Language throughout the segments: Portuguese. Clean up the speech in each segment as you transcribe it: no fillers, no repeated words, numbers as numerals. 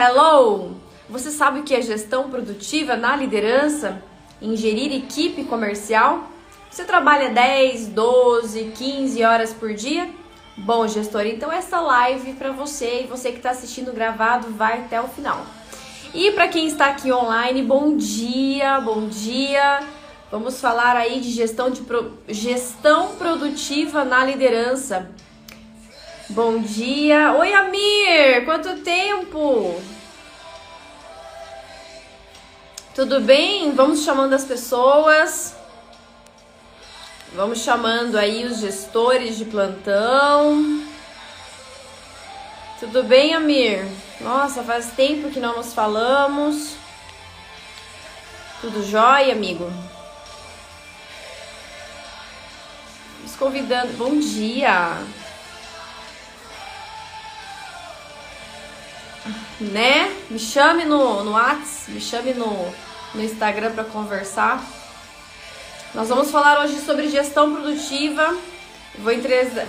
Hello! Você sabe o que é gestão produtiva na liderança? Em gerir equipe comercial? Você trabalha 10, 12, 15 horas por dia? Bom, gestor, então essa live para você e você que está assistindo gravado vai até o final. E para quem está aqui online, bom dia, bom dia! Vamos falar aí de gestão produtiva na liderança. Bom dia! Oi, Amir! Quanto tempo? Tudo bem? Vamos chamando as pessoas. Vamos chamando aí os gestores de plantão. Tudo bem, Amir? Nossa, faz tempo que não nos falamos. Tudo jóia, amigo? Nos convidando. Bom dia! Né? Me chame no WhatsApp, me chame no Instagram para conversar. Nós vamos falar hoje sobre gestão produtiva.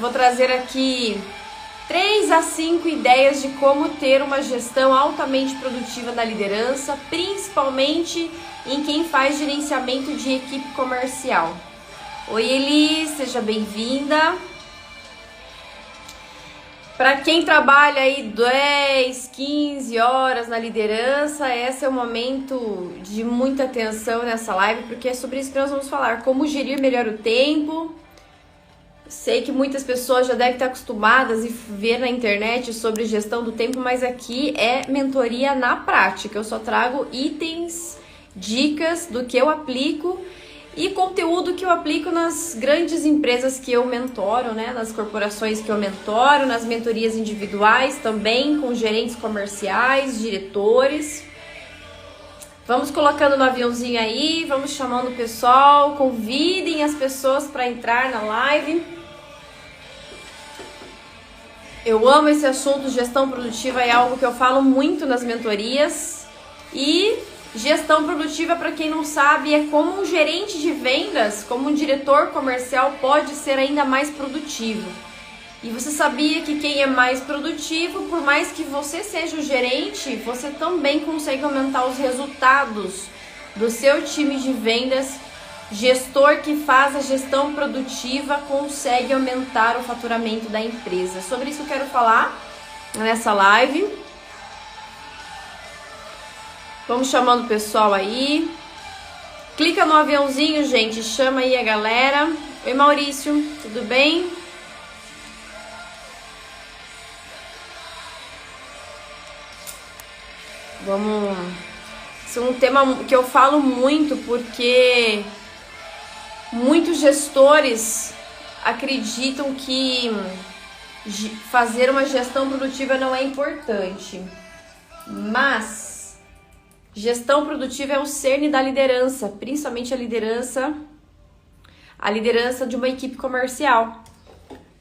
Vou trazer aqui 3 a 5 ideias de como ter uma gestão altamente produtiva na liderança, principalmente em quem faz gerenciamento de equipe comercial. Oi, Eli, seja bem-vinda. Para quem trabalha aí 10, 15 horas na liderança, esse é o momento de muita atenção nessa live, porque é sobre isso que nós vamos falar, como gerir melhor o tempo. Sei que muitas pessoas já devem estar acostumadas e ver na internet sobre gestão do tempo, mas aqui é mentoria na prática. Eu só trago itens, dicas do que eu aplico e conteúdo que eu aplico nas grandes empresas que eu mentoro, né? Nas corporações que eu mentoro, nas mentorias individuais também, com gerentes comerciais, diretores. Vamos colocando no aviãozinho aí, vamos chamando o pessoal, convidem as pessoas para entrar na live. Eu amo esse assunto, gestão produtiva é algo que eu falo muito nas mentorias. E gestão produtiva, para quem não sabe, é como um gerente de vendas, como um diretor comercial pode ser ainda mais produtivo. E você sabia que quem é mais produtivo, por mais que você seja o gerente, você também consegue aumentar os resultados do seu time de vendas. Gestor que faz a gestão produtiva consegue aumentar o faturamento da empresa. Sobre isso eu quero falar nessa live. Vamos chamando o pessoal aí. Clica no aviãozinho, gente. Chama aí a galera. Oi, Maurício. Tudo bem? Vamos... Esse é um tema que eu falo muito porque muitos gestores acreditam que fazer uma gestão produtiva não é importante. Mas gestão produtiva é o cerne da liderança, principalmente a liderança de uma equipe comercial.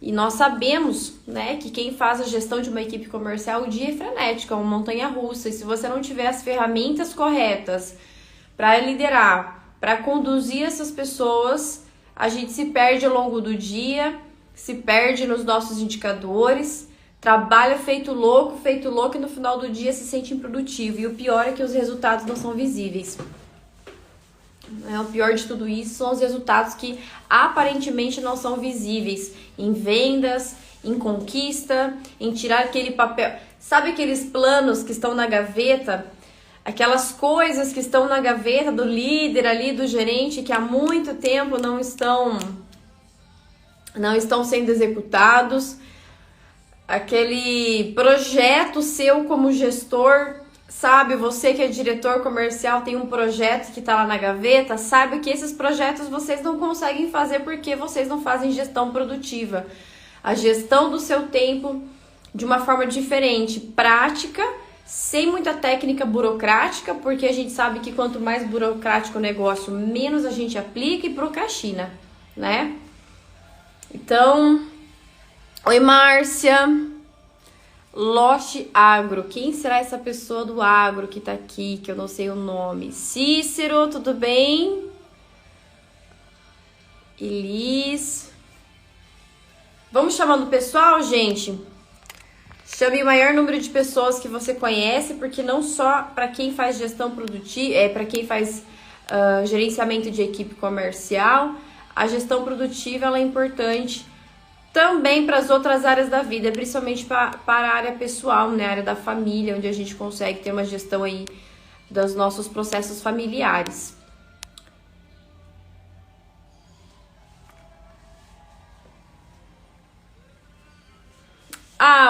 E nós sabemos, né, que quem faz a gestão de uma equipe comercial, o dia é frenético, é uma montanha-russa. E se você não tiver as ferramentas corretas para liderar, para conduzir essas pessoas, a gente se perde ao longo do dia, se perde nos nossos indicadores, trabalha feito louco e no final do dia se sente improdutivo. E o pior é que os resultados não são visíveis. O pior de tudo isso são os resultados que aparentemente não são visíveis. Em vendas, em conquista, em tirar aquele papel. Sabe aqueles planos que estão na gaveta? Aquelas coisas que estão na gaveta do líder ali, do gerente, que há muito tempo não estão sendo executados. Aquele projeto seu como gestor, sabe? Você que é diretor comercial tem um projeto que está lá na gaveta, sabe que esses projetos vocês não conseguem fazer porque vocês não fazem gestão produtiva. A gestão do seu tempo de uma forma diferente, prática, sem muita técnica burocrática, porque a gente sabe que quanto mais burocrático o negócio, menos a gente aplica e procrastina, né? Então, oi, Márcia. Lote Agro. Quem será essa pessoa do agro que tá aqui, que eu não sei o nome? Cícero, tudo bem? Elis. Vamos chamando o pessoal, gente? Chame o maior número de pessoas que você conhece, porque não só para quem faz gestão produtiva, para quem faz gerenciamento de equipe comercial, a gestão produtiva ela é importante também para as outras áreas da vida, principalmente para a área pessoal, né, a área da família, onde a gente consegue ter uma gestão aí dos nossos processos familiares.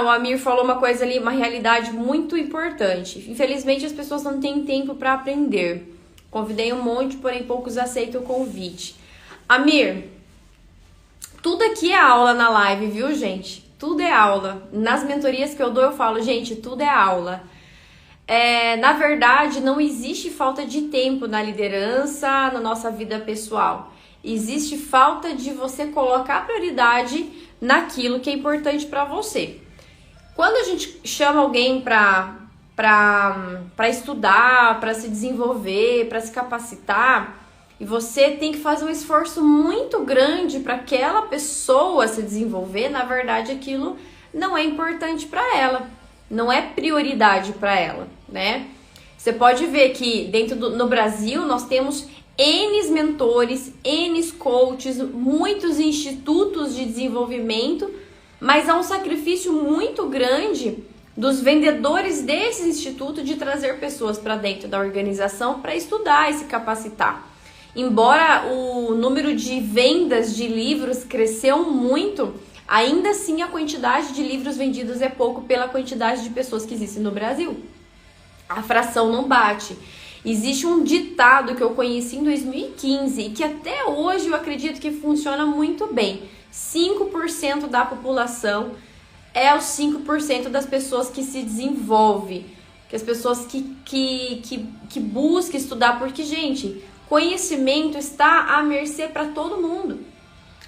O Amir falou uma coisa ali, uma realidade muito importante. Infelizmente, as pessoas não têm tempo para aprender. Convidei um monte, porém poucos aceitam o convite. Amir, tudo aqui é aula na live, viu, gente? Tudo é aula. Nas mentorias que eu dou, eu falo, gente, tudo é aula. Na verdade, não existe falta de tempo na liderança, na nossa vida pessoal. Existe falta de você colocar prioridade naquilo que é importante para você. Quando a gente chama alguém para estudar, para se desenvolver, para se capacitar, e você tem que fazer um esforço muito grande para aquela pessoa se desenvolver, na verdade aquilo não é importante para ela, não é prioridade para ela, né? Você pode ver que no Brasil nós temos N mentores, N coaches, muitos institutos de desenvolvimento, mas há um sacrifício muito grande dos vendedores desses institutos de trazer pessoas para dentro da organização para estudar e se capacitar. Embora o número de vendas de livros cresceu muito, ainda assim a quantidade de livros vendidos é pouco pela quantidade de pessoas que existem no Brasil. A fração não bate. Existe um ditado que eu conheci em 2015 e que até hoje eu acredito que funciona muito bem. 5% da população é os 5% das pessoas que se desenvolvem, que as pessoas que buscam estudar, porque, gente, conhecimento está à mercê para todo mundo.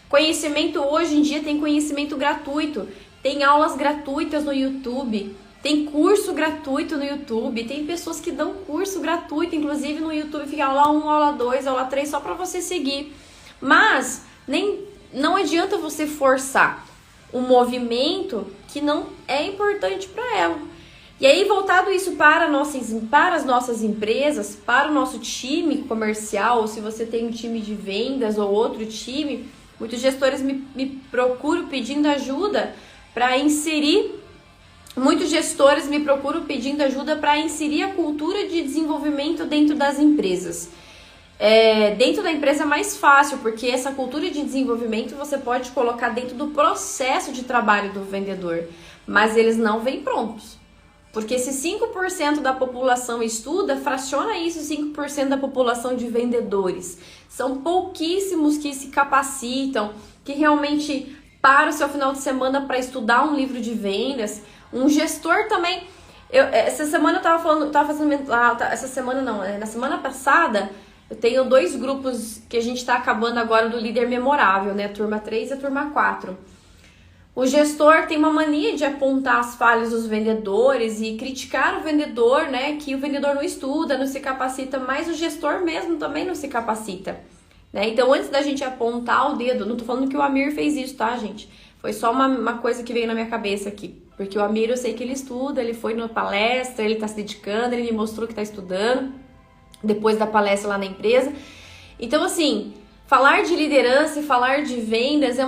Conhecimento hoje em dia tem conhecimento gratuito, tem aulas gratuitas no YouTube, tem curso gratuito no YouTube, tem pessoas que dão curso gratuito, inclusive no YouTube fica aula 1, aula 2, aula 3, só para você seguir. Mas não adianta você forçar um movimento que não é importante para ela. E aí, voltado isso para as nossas empresas, para o nosso time comercial, ou se você tem um time de vendas ou outro time, muitos gestores me procuram pedindo ajuda para inserir. Muitos gestores me procuram pedindo ajuda para inserir a cultura de desenvolvimento dentro das empresas. Dentro da empresa é mais fácil, porque essa cultura de desenvolvimento você pode colocar dentro do processo de trabalho do vendedor, mas eles não vêm prontos. Porque se 5% da população estuda, fraciona isso 5% da população de vendedores. São pouquíssimos que se capacitam, que realmente param o seu final de semana para estudar um livro de vendas. Um gestor também. Essa semana na semana passada, eu tenho 2 grupos que a gente está acabando agora do líder memorável, né? A turma 3 e a turma 4. O gestor tem uma mania de apontar as falhas dos vendedores e criticar o vendedor, né? Que o vendedor não estuda, não se capacita, mas o gestor mesmo também não se capacita, né? Então, antes da gente apontar o dedo, não tô falando que o Amir fez isso, tá, gente? Foi só uma coisa que veio na minha cabeça aqui. Porque o Amir, eu sei que ele estuda, ele foi numa palestra, ele tá se dedicando, ele me mostrou que tá estudando depois da palestra lá na empresa. Então, assim, falar de liderança e falar de vendas é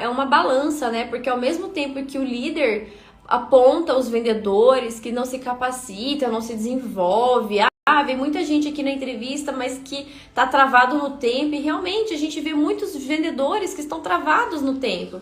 uma balança, né? Porque ao mesmo tempo que o líder aponta os vendedores que não se capacitam, não se desenvolve, vem muita gente aqui na entrevista, mas que tá travado no tempo, e realmente a gente vê muitos vendedores que estão travados no tempo.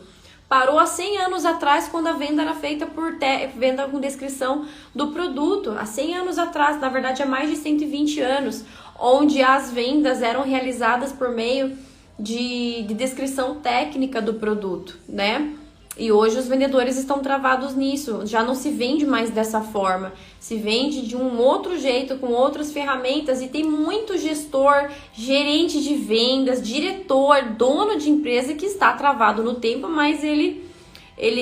Parou há 100 anos atrás, quando a venda era feita por venda com descrição do produto. Há 100 anos atrás, na verdade há mais de 120 anos, onde as vendas eram realizadas por meio de descrição técnica do produto, né? E hoje os vendedores estão travados nisso, já não se vende mais dessa forma, se vende de um outro jeito, com outras ferramentas, e tem muito gestor, gerente de vendas, diretor, dono de empresa que está travado no tempo, mas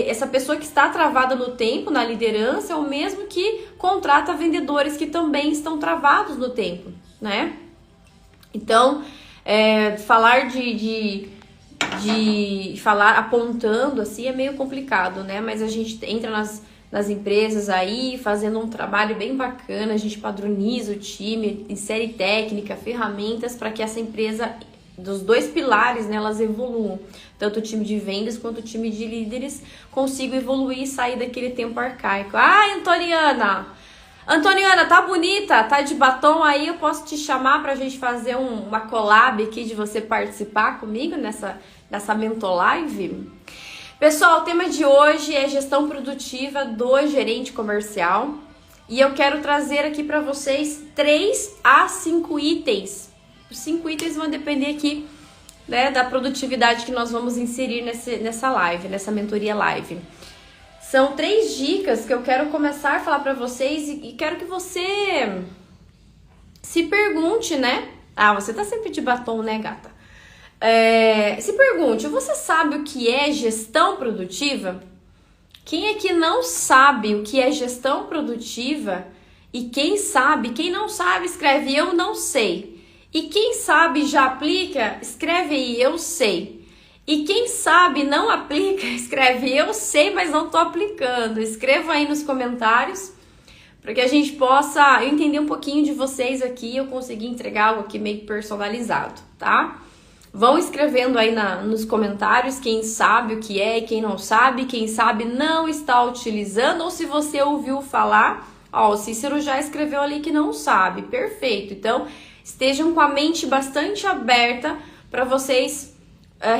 essa pessoa que está travada no tempo, na liderança, é o mesmo que contrata vendedores que também estão travados no tempo, né? Então, falar falar apontando assim é meio complicado, né? Mas a gente entra nas empresas aí, fazendo um trabalho bem bacana. A gente padroniza o time, insere técnica, ferramentas para que essa empresa, dos dois pilares, né, elas evoluam. Tanto o time de vendas quanto o time de líderes consigam evoluir e sair daquele tempo arcaico. Ah, Antoniana, tá bonita? Tá de batom aí? Eu posso te chamar pra gente fazer uma collab aqui de você participar comigo nessa Mentolive? Pessoal, o tema de hoje é gestão produtiva do gerente comercial. E eu quero trazer aqui pra vocês 3 a 5 itens. Os 5 itens vão depender aqui, né, da produtividade que nós vamos inserir nessa live, nessa mentoria live. São 3 dicas que eu quero começar a falar para vocês e quero que você se pergunte, né? Ah, você tá sempre de batom, né, gata? Se pergunte, você sabe o que é gestão produtiva? Quem é que não sabe o que é gestão produtiva? E quem não sabe, escreve eu não sei. E quem sabe já aplica, escreve aí eu sei. E quem sabe não aplica, escreve eu sei, mas não tô aplicando. Escreva aí nos comentários para que a gente possa entender um pouquinho de vocês aqui e eu conseguir entregar algo aqui meio personalizado, tá? Vão escrevendo aí nos comentários quem sabe o que é e quem não sabe não está utilizando, ou se você ouviu falar, ó, o Cícero já escreveu ali que não sabe, perfeito. Então, estejam com a mente bastante aberta para vocês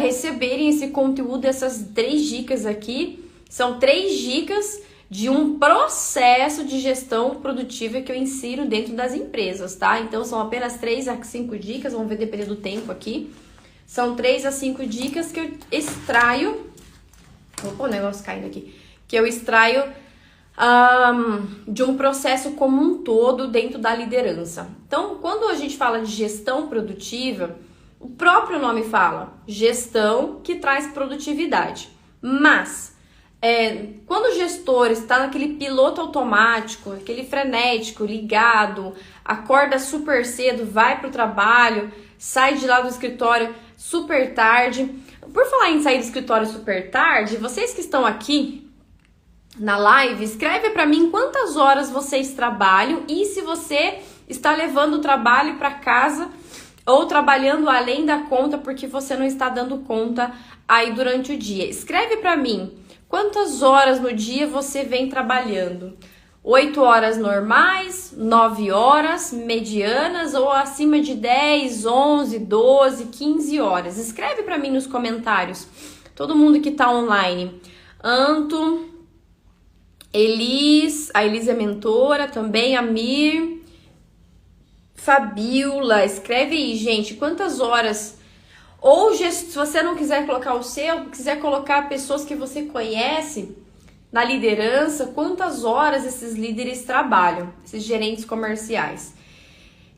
receberem esse conteúdo, essas 3 dicas aqui. São 3 dicas de um processo de gestão produtiva que eu insiro dentro das empresas, tá? Então, são apenas 3 a 5 dicas, vamos ver dependendo do tempo aqui. São 3 a 5 dicas que eu extraio... Opa, o negócio caindo aqui. Que eu extraio de um processo como um todo dentro da liderança. Então, quando a gente fala de gestão produtiva, o próprio nome fala, gestão que traz produtividade. Mas, quando o gestor está naquele piloto automático, aquele frenético, ligado, acorda super cedo, vai para o trabalho, sai de lá do escritório super tarde. Por falar em sair do escritório super tarde, vocês que estão aqui na live, escreve para mim quantas horas vocês trabalham e se você está levando o trabalho para casa ou trabalhando além da conta porque você não está dando conta aí durante o dia. Escreve para mim quantas horas no dia você vem trabalhando. 8 horas normais, 9 horas medianas ou acima de 10, 11, 12, 15 horas. Escreve para mim nos comentários. Todo mundo que tá online. Anto, Elis, a Elis é mentora também, a Mir, Fabiola, escreve aí, gente, quantas horas, ou se você não quiser colocar o seu, quiser colocar pessoas que você conhece na liderança, quantas horas esses líderes trabalham, esses gerentes comerciais.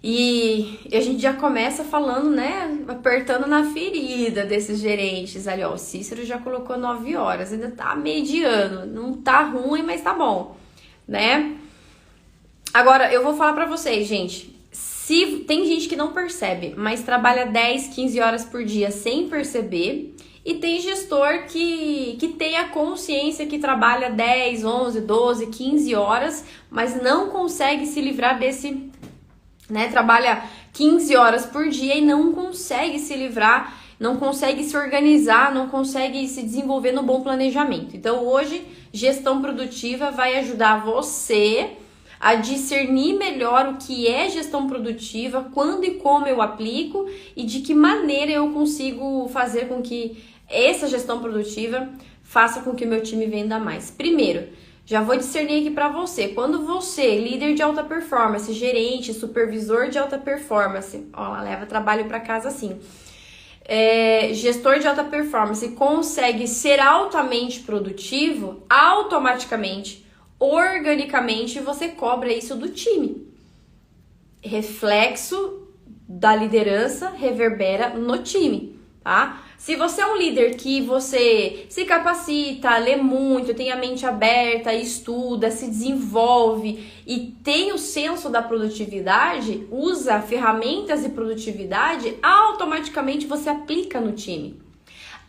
E a gente já começa falando, né, apertando na ferida desses gerentes ali, ó, o Cícero já colocou 9 horas, ainda tá mediano, não tá ruim, mas tá bom, né? Agora, eu vou falar pra vocês, gente, se tem gente que não percebe, mas trabalha 10, 15 horas por dia sem perceber, e tem gestor que tem a consciência que trabalha 10, 11, 12, 15 horas, mas não consegue se livrar desse, né, trabalha 15 horas por dia e não consegue se livrar, não consegue se organizar, não consegue se desenvolver no bom planejamento. Então, hoje, gestão produtiva vai ajudar você a discernir melhor o que é gestão produtiva, quando e como eu aplico e de que maneira eu consigo fazer com que essa gestão produtiva faça com que o meu time venda mais. Primeiro, já vou discernir aqui para você, quando você, líder de alta performance, gerente, supervisor de alta performance, ó, ela leva trabalho para casa assim, gestor de alta performance, consegue ser altamente produtivo, automaticamente, organicamente, você cobra isso do time. Reflexo da liderança reverbera no time, tá? Se você é um líder que você se capacita, lê muito, tem a mente aberta, estuda, se desenvolve e tem o senso da produtividade, usa ferramentas de produtividade, automaticamente você aplica no time.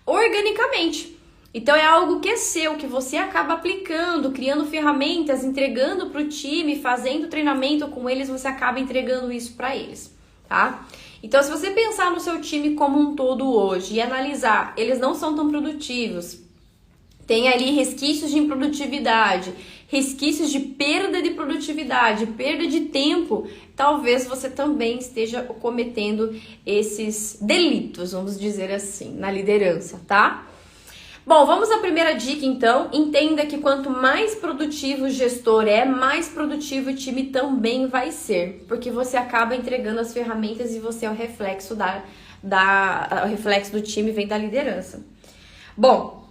Organicamente. Então é algo que é seu, que você acaba aplicando, criando ferramentas, entregando para o time, fazendo treinamento com eles, você acaba entregando isso para eles, tá? Então se você pensar no seu time como um todo hoje e analisar, eles não são tão produtivos, tem ali resquícios de improdutividade, resquícios de perda de produtividade, perda de tempo, talvez você também esteja cometendo esses delitos, vamos dizer assim, na liderança, tá? Bom, vamos à primeira dica então. Entenda que quanto mais produtivo o gestor é, mais produtivo o time também vai ser, porque você acaba entregando as ferramentas e você é o reflexo o reflexo do time vem da liderança. Bom,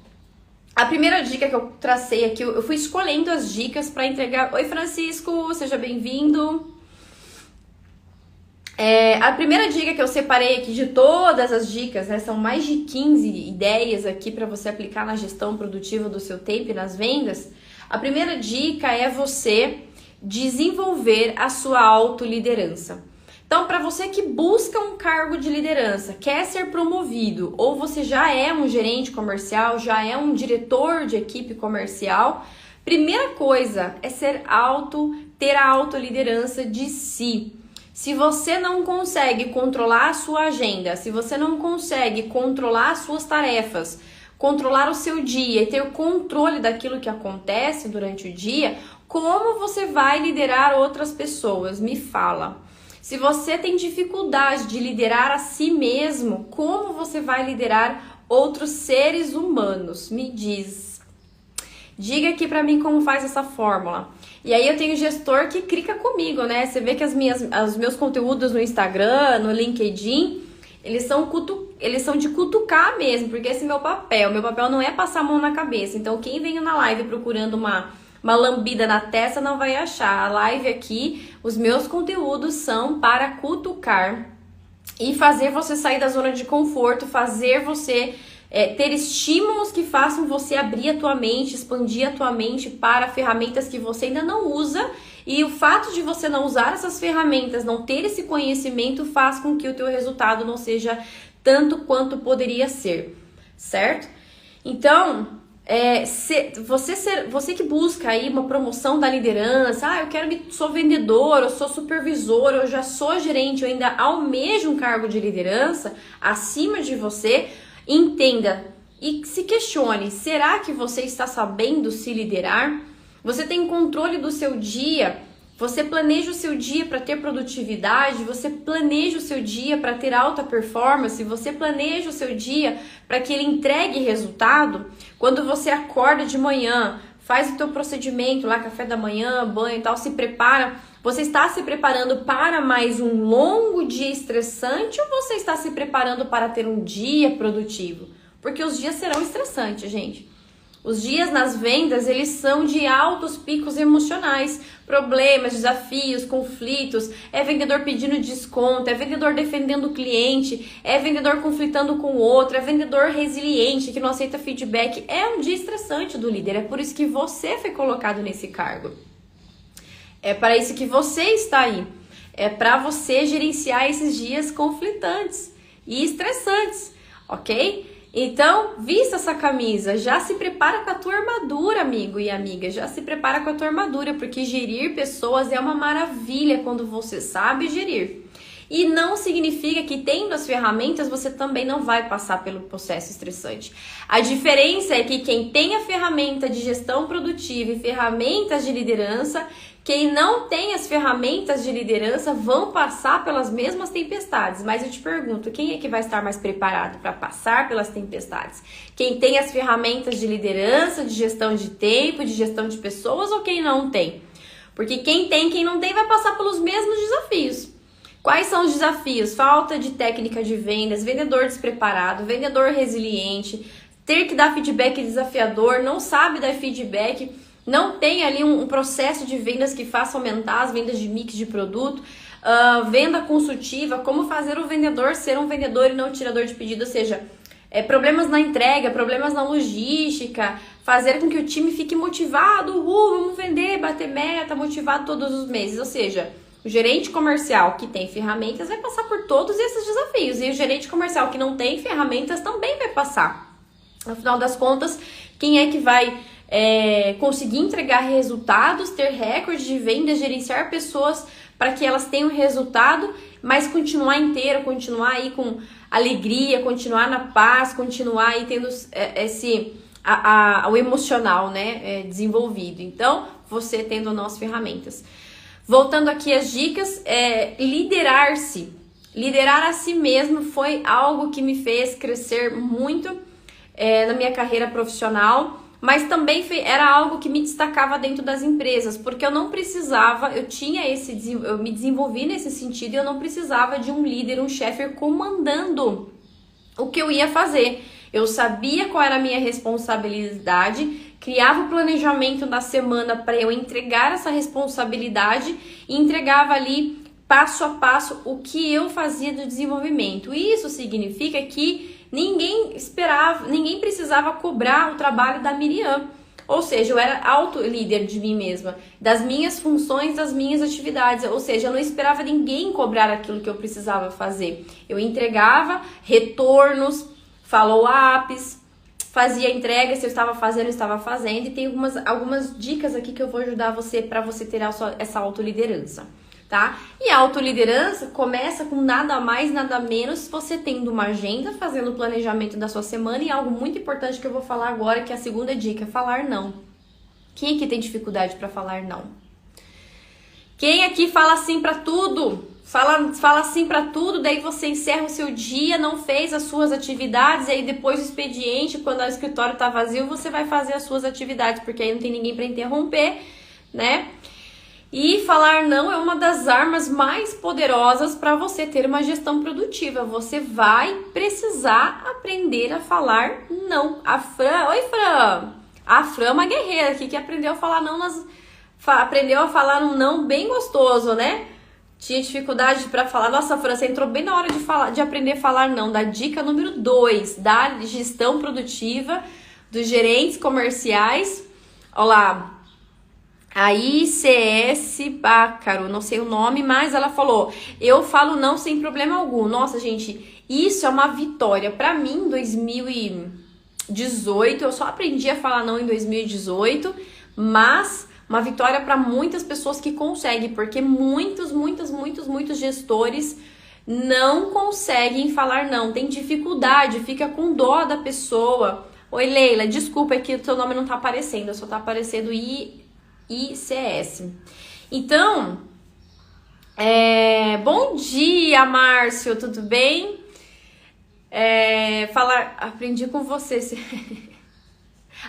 a primeira dica que eu tracei aqui, eu fui escolhendo as dicas para entregar. Oi, Francisco, seja bem-vindo. A primeira dica que eu separei aqui de todas as dicas, né, são mais de 15 ideias aqui para você aplicar na gestão produtiva do seu tempo e nas vendas. A primeira dica é você desenvolver a sua autoliderança. Então, para você que busca um cargo de liderança, quer ser promovido, ou você já é um gerente comercial, já é um diretor de equipe comercial, primeira coisa é ter a autoliderança de si. Se você não consegue controlar a sua agenda, se você não consegue controlar as suas tarefas, controlar o seu dia e ter controle daquilo que acontece durante o dia, como você vai liderar outras pessoas? Me fala. Se você tem dificuldade de liderar a si mesmo, como você vai liderar outros seres humanos? Me diz. Diga aqui pra mim como faz essa fórmula. E aí eu tenho gestor que clica comigo, né? Você vê que os meus conteúdos no Instagram, no LinkedIn, eles são de cutucar mesmo, porque esse é meu papel. Meu papel não é passar a mão na cabeça. Então quem vem na live procurando uma lambida na testa não vai achar. A live aqui, os meus conteúdos são para cutucar e fazer você sair da zona de conforto, fazer você ter estímulos que façam você abrir a tua mente, expandir a tua mente para ferramentas que você ainda não usa, e o fato de você não usar essas ferramentas, não ter esse conhecimento, faz com que o teu resultado não seja tanto quanto poderia ser, certo? Então, você que busca aí uma promoção da liderança, sou vendedor, eu sou supervisor, eu já sou gerente, eu ainda almejo um cargo de liderança acima de você, entenda e se questione, será que você está sabendo se liderar? Você tem controle do seu dia? Você planeja o seu dia para ter produtividade? Você planeja o seu dia para ter alta performance? Você planeja o seu dia para que ele entregue resultado? Quando você acorda de manhã, faz o teu procedimento lá, café da manhã, banho e tal, se prepara. Você está se preparando para mais um longo dia estressante ou você está se preparando para ter um dia produtivo? Porque os dias serão estressantes, gente. Os dias nas vendas, eles são de altos picos emocionais, problemas, desafios, conflitos, é vendedor pedindo desconto, é vendedor defendendo o cliente, é vendedor conflitando com o outro, é vendedor resiliente que não aceita feedback. É um dia estressante do líder, é por isso que você foi colocado nesse cargo. É para isso que você está aí. É para você gerenciar esses dias conflitantes e estressantes, ok? Então, vista essa camisa, já se prepara com a tua armadura, amigo e amiga, já se prepara com a tua armadura, porque gerir pessoas é uma maravilha quando você sabe gerir. E não significa que tendo as ferramentas você também não vai passar pelo processo estressante. A diferença é que quem tem a ferramenta de gestão produtiva e ferramentas de liderança, quem não tem as ferramentas de liderança vão passar pelas mesmas tempestades. Mas eu te pergunto, quem é que vai estar mais preparado para passar pelas tempestades? Quem tem as ferramentas de liderança, de gestão de tempo, de gestão de pessoas ou quem não tem? Porque quem tem, quem não tem vai passar pelos mesmos desafios. Quais são os desafios? Falta de técnica de vendas, vendedor despreparado, vendedor resiliente, ter que dar feedback desafiador, não sabe dar feedback, não tem ali um processo de vendas que faça aumentar as vendas de mix de produto, venda consultiva, como fazer o vendedor ser um vendedor e não um tirador de pedido, ou seja, problemas na entrega, problemas na logística, fazer com que o time fique motivado, vamos vender, bater meta, motivado todos os meses, ou seja, o gerente comercial que tem ferramentas vai passar por todos esses desafios. E o gerente comercial que não tem ferramentas também vai passar. No final das contas, quem é que vai conseguir entregar resultados, ter recorde de venda, gerenciar pessoas para que elas tenham resultado, mas continuar inteiro, continuar aí com alegria, continuar na paz, continuar aí tendo o emocional, né, desenvolvido. Então, você tendo as nossas ferramentas. Voltando aqui às dicas, liderar-se. Liderar a si mesmo foi algo que me fez crescer muito na minha carreira profissional, mas também era algo que me destacava dentro das empresas, porque eu não precisava, eu me desenvolvi nesse sentido e eu não precisava de um líder, um chefe comandando o que eu ia fazer. Eu sabia qual era a minha responsabilidade, criava o planejamento da semana para eu entregar essa responsabilidade e entregava ali passo a passo o que eu fazia do desenvolvimento. Isso significa que ninguém precisava cobrar o trabalho da Miriam. Ou seja, eu era auto-líder de mim mesma, das minhas funções, das minhas atividades. Ou seja, eu não esperava ninguém cobrar aquilo que eu precisava fazer. Eu entregava retornos, follow-ups, fazia entrega, se eu estava fazendo, e tem algumas dicas aqui que eu vou ajudar você para você ter essa autoliderança, tá? E a autoliderança começa com nada mais, nada menos, você tendo uma agenda, fazendo o planejamento da sua semana, e algo muito importante que eu vou falar agora, que é a segunda dica, falar não. Quem aqui tem dificuldade para falar não? Quem aqui fala sim para tudo? Fala sim para tudo, daí você encerra o seu dia, não fez as suas atividades, e aí depois do expediente, quando o escritório tá vazio, você vai fazer as suas atividades, porque aí não tem ninguém para interromper, né? E falar não é uma das armas mais poderosas para você ter uma gestão produtiva. Você vai precisar aprender a falar não. Oi, Fran! A Fran é uma guerreira aqui que aprendeu a falar não, aprendeu a falar um não bem gostoso, né? Tinha dificuldade para falar. Nossa, Fran, você entrou bem na hora de aprender a falar não. Da dica número 2, da gestão produtiva dos gerentes comerciais. Olha lá. A ICS Bácaro, não sei o nome, mas ela falou, eu falo não sem problema algum. Nossa, gente, isso é uma vitória. Pra mim, em 2018, eu só aprendi a falar não em 2018, mas uma vitória para muitas pessoas que conseguem, porque muitos gestores não conseguem falar não, tem dificuldade, fica com dó da pessoa. Oi, Leila, desculpa, é que o seu nome não tá aparecendo, só tá aparecendo ICS. Então, bom dia, Márcio, tudo bem? Aprendi com você.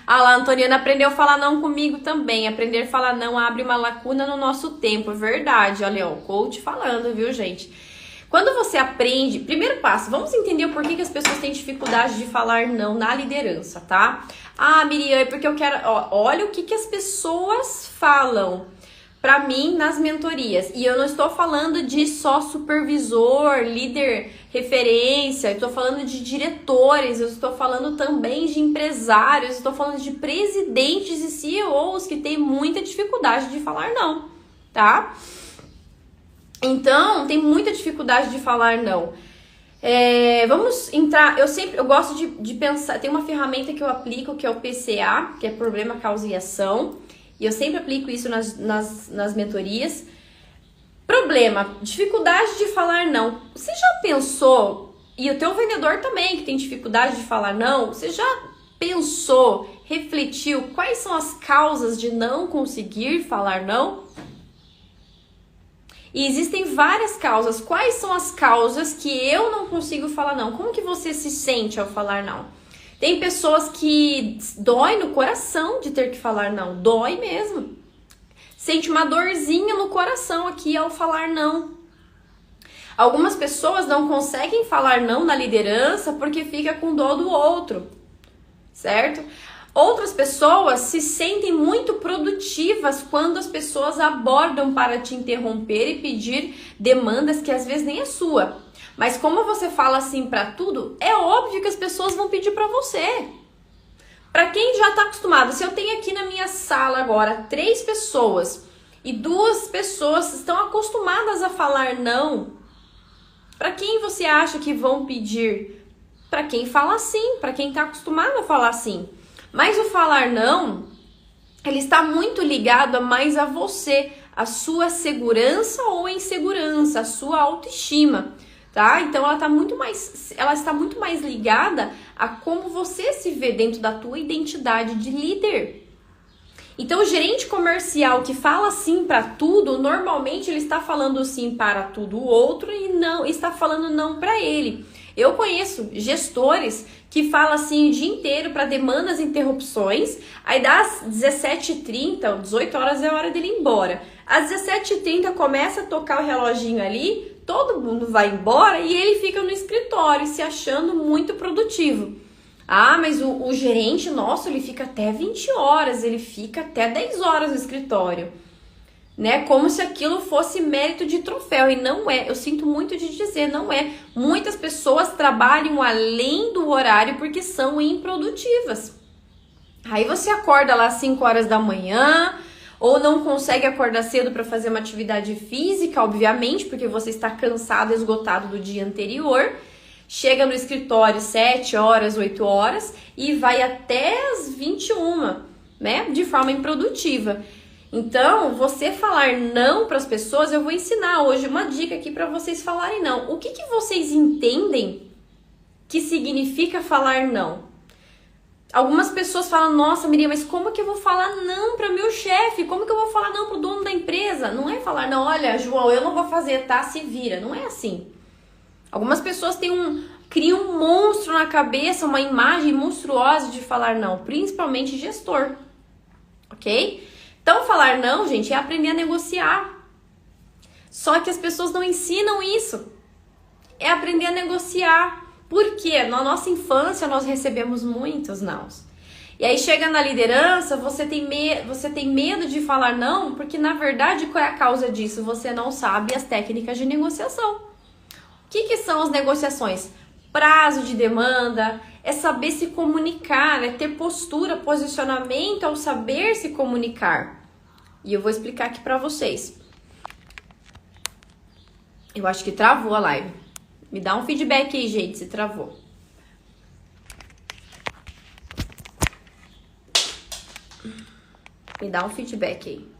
Ah lá, Antoniana aprendeu a falar não comigo também. Aprender a falar não abre uma lacuna no nosso tempo, é verdade. Olha, o coach falando, viu, gente? Quando você aprende, primeiro passo, vamos entender o porquê que as pessoas têm dificuldade de falar não na liderança, tá? Ah, Miriam, é porque eu quero... olha o que as pessoas falam pra mim nas mentorias. E eu não estou falando de só supervisor, líder, referência. Eu estou falando de diretores, eu estou falando também de empresários, eu estou falando de presidentes e CEOs que têm muita dificuldade de falar não, tá? Então, tem muita dificuldade de falar não. Vamos entrar, eu gosto de pensar, tem uma ferramenta que eu aplico que é o PCA, que é Problema, Causa e Ação, e eu sempre aplico isso nas mentorias. Problema, dificuldade de falar não. Você já pensou, e o teu vendedor também que tem dificuldade de falar não, você já pensou, refletiu quais são as causas de não conseguir falar não? E existem várias causas. Quais são as causas que eu não consigo falar não? Como que você se sente ao falar não? Tem pessoas que dói no coração de ter que falar não. Dói mesmo. Sente uma dorzinha no coração aqui ao falar não. Algumas pessoas não conseguem falar não na liderança porque fica com dó do outro, certo? Outras pessoas se sentem muito produtivas quando as pessoas abordam para te interromper e pedir demandas que às vezes nem é sua. Mas como você fala assim para tudo, é óbvio que as pessoas vão pedir para você. Para quem já está acostumado, se eu tenho aqui na minha sala agora 3 pessoas e 2 pessoas estão acostumadas a falar não, para quem você acha que vão pedir para quem fala sim, para quem tá acostumado a falar sim. Mas o falar não, ele está muito ligado mais a você, a sua segurança ou insegurança, a sua autoestima, tá? Então ela está muito mais ligada a como você se vê dentro da tua identidade de líder. Então o gerente comercial que fala sim para tudo, normalmente ele está falando sim para tudo o outro e não está falando não para ele. Eu conheço gestores que falam assim o dia inteiro para demandas e interrupções, aí das 17h30, 18 horas é a hora dele ir embora. Às 17h30 começa a tocar o reloginho ali, todo mundo vai embora e ele fica no escritório se achando muito produtivo. Ah, mas o gerente nosso, ele fica até 20 horas, ele fica até 10 horas no escritório. Né? Como se aquilo fosse mérito de troféu, e não é. Eu sinto muito de dizer, não é. Muitas pessoas trabalham além do horário porque são improdutivas. Aí você acorda lá às 5 horas da manhã, ou não consegue acordar cedo para fazer uma atividade física, obviamente, porque você está cansado, esgotado do dia anterior. Chega no escritório 7 horas, 8 horas e vai até as 21, né? De forma improdutiva. Então, você falar não para as pessoas, eu vou ensinar hoje uma dica aqui para vocês falarem não. O que vocês entendem que significa falar não? Algumas pessoas falam, nossa, Miriam, mas como que eu vou falar não para meu chefe? Como que eu vou falar não para o dono da empresa? Não é falar não, olha, João, eu não vou fazer, tá? Se vira. Não é assim. Algumas pessoas criam um monstro na cabeça, uma imagem monstruosa de falar não, principalmente gestor, ok? Então, falar não, gente, é aprender a negociar. Só que as pessoas não ensinam isso. É aprender a negociar. Por quê? Na nossa infância, nós recebemos muitos nãos. E aí, chega na liderança, você tem medo de falar não, porque, na verdade, qual é a causa disso? Você não sabe as técnicas de negociação. O que são as negociações? Prazo de demanda, é saber se comunicar, é ter postura, posicionamento ao saber se comunicar. E eu vou explicar aqui pra vocês. Eu acho que travou a live. Me dá um feedback aí, gente, se travou. Me dá um feedback aí.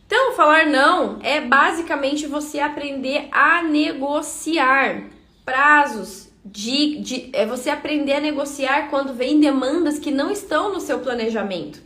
Então, falar não é basicamente você aprender a negociar prazos, é você aprender a negociar quando vem demandas que não estão no seu planejamento,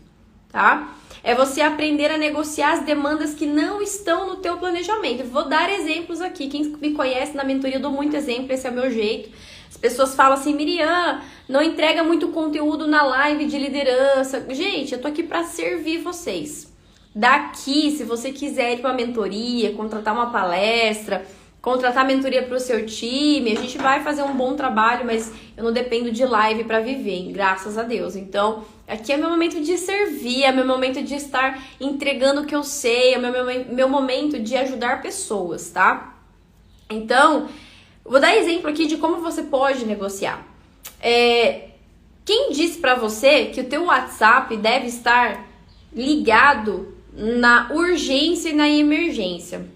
tá? É você aprender a negociar as demandas que não estão no teu planejamento. Vou dar exemplos aqui. Quem me conhece na mentoria, eu dou muito exemplo, esse é o meu jeito. As pessoas falam assim, Miriam, não entrega muito conteúdo na live de liderança. Gente, eu tô aqui para servir vocês. Daqui, se você quiser ir para uma mentoria, contratar uma palestra, contratar mentoria para o seu time, a gente vai fazer um bom trabalho, mas eu não dependo de live para viver, graças a Deus. Então, aqui é meu momento de servir, é meu momento de estar entregando o que eu sei, é meu momento de ajudar pessoas, tá? Então, vou dar exemplo aqui de como você pode negociar. Quem disse para você que o teu WhatsApp deve estar ligado na urgência e na emergência?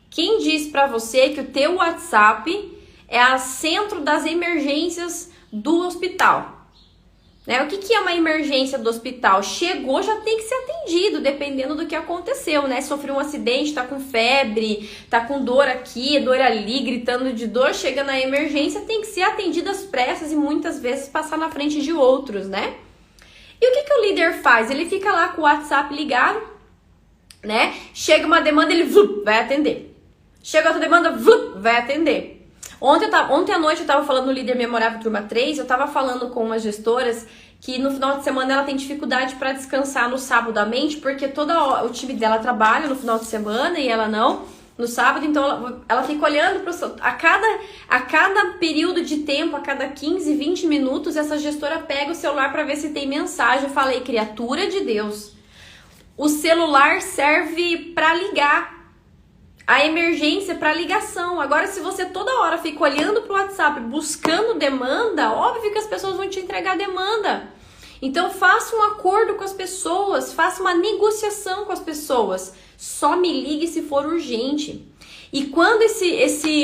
Quem diz para você que o teu WhatsApp é o centro das emergências do hospital? Né? O que é uma emergência do hospital? Chegou, já tem que ser atendido, dependendo do que aconteceu, né? Sofreu um acidente, tá com febre, tá com dor aqui, dor ali, gritando de dor, chega na emergência, tem que ser atendido às pressas e muitas vezes passar na frente de outros, né? E o que o líder faz? Ele fica lá com o WhatsApp ligado, né? Chega uma demanda, ele vai atender. Chega outra demanda, vai atender. Ontem à noite eu tava falando no Líder Memorável Turma 3, eu tava falando com umas gestoras que no final de semana ela tem dificuldade para descansar no sábado a mente, porque o time dela trabalha no final de semana e ela não, no sábado, então ela fica olhando a cada período de tempo, a cada 15, 20 minutos, essa gestora pega o celular para ver se tem mensagem. Eu falei, criatura de Deus, o celular serve para ligar. A emergência para ligação. Agora, se você toda hora fica olhando para o WhatsApp, buscando demanda, óbvio que as pessoas vão te entregar demanda. Então, faça um acordo com as pessoas, faça uma negociação com as pessoas. Só me ligue se for urgente. E quando esse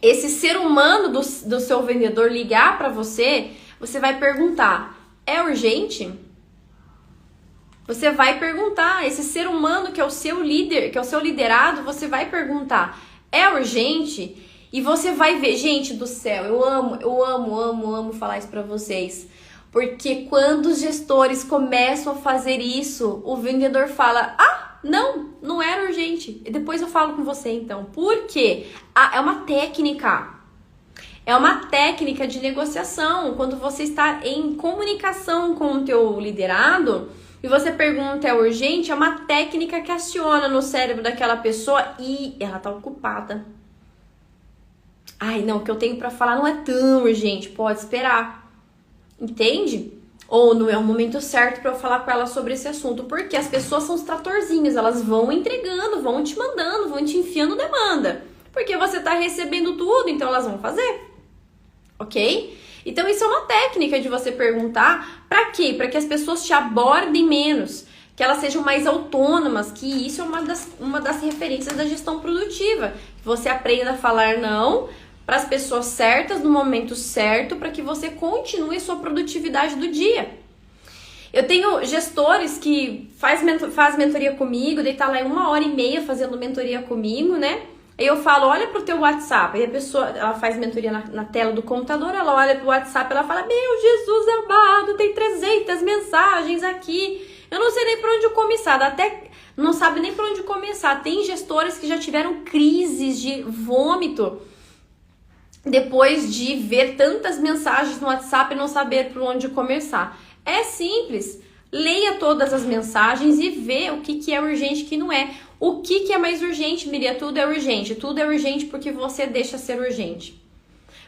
esse ser humano do seu vendedor ligar para você, você vai perguntar, é urgente? Você vai perguntar, esse ser humano que é o seu líder, que é o seu liderado, você vai perguntar, é urgente? E você vai ver, gente do céu, eu amo falar isso pra vocês. Porque quando os gestores começam a fazer isso, o vendedor fala, não era urgente. E depois eu falo com você então. Por quê? É uma técnica. É uma técnica de negociação. Quando você está em comunicação com o teu liderado e você pergunta é urgente, é uma técnica que aciona no cérebro daquela pessoa e ela tá ocupada. Ai, não, o que eu tenho pra falar não é tão urgente, pode esperar. Entende? Ou não é o momento certo pra eu falar com ela sobre esse assunto. Porque as pessoas são os tratorzinhos, elas vão entregando, vão te mandando, vão te enfiando demanda. Porque você tá recebendo tudo, então elas vão fazer. Ok? Então isso é uma técnica de você perguntar pra quê? Pra que as pessoas te abordem menos, que elas sejam mais autônomas, que isso é uma das referências da gestão produtiva. Que você aprenda a falar não para as pessoas certas, no momento certo, para que você continue a sua produtividade do dia. Eu tenho gestores que faz mentoria comigo, daí tá lá 1h30 fazendo mentoria comigo, né? Aí eu falo, olha pro teu WhatsApp. Aí a pessoa, ela faz mentoria na tela do computador, ela olha pro WhatsApp, ela fala, meu Jesus amado, tem 300 mensagens aqui. Eu não sei nem por onde começar, até não sabe nem por onde começar. Tem gestores que já tiveram crises de vômito depois de ver tantas mensagens no WhatsApp e não saber por onde começar. É simples, leia todas as mensagens e vê o que é urgente e o que não é. O que é mais urgente, Miriam? Tudo é urgente. Tudo é urgente porque você deixa ser urgente.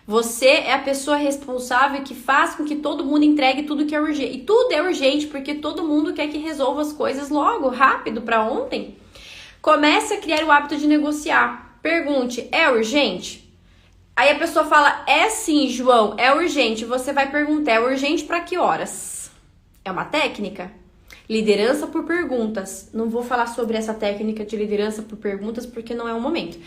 Você é a pessoa responsável que faz com que todo mundo entregue tudo que é urgente. E tudo é urgente porque todo mundo quer que resolva as coisas logo, rápido, para ontem. Comece a criar o hábito de negociar. Pergunte, é urgente? Aí a pessoa fala, é sim, João, é urgente. Você vai perguntar, é urgente para que horas? É uma técnica? Liderança por perguntas. Não vou falar sobre essa técnica de liderança por perguntas porque não é o momento.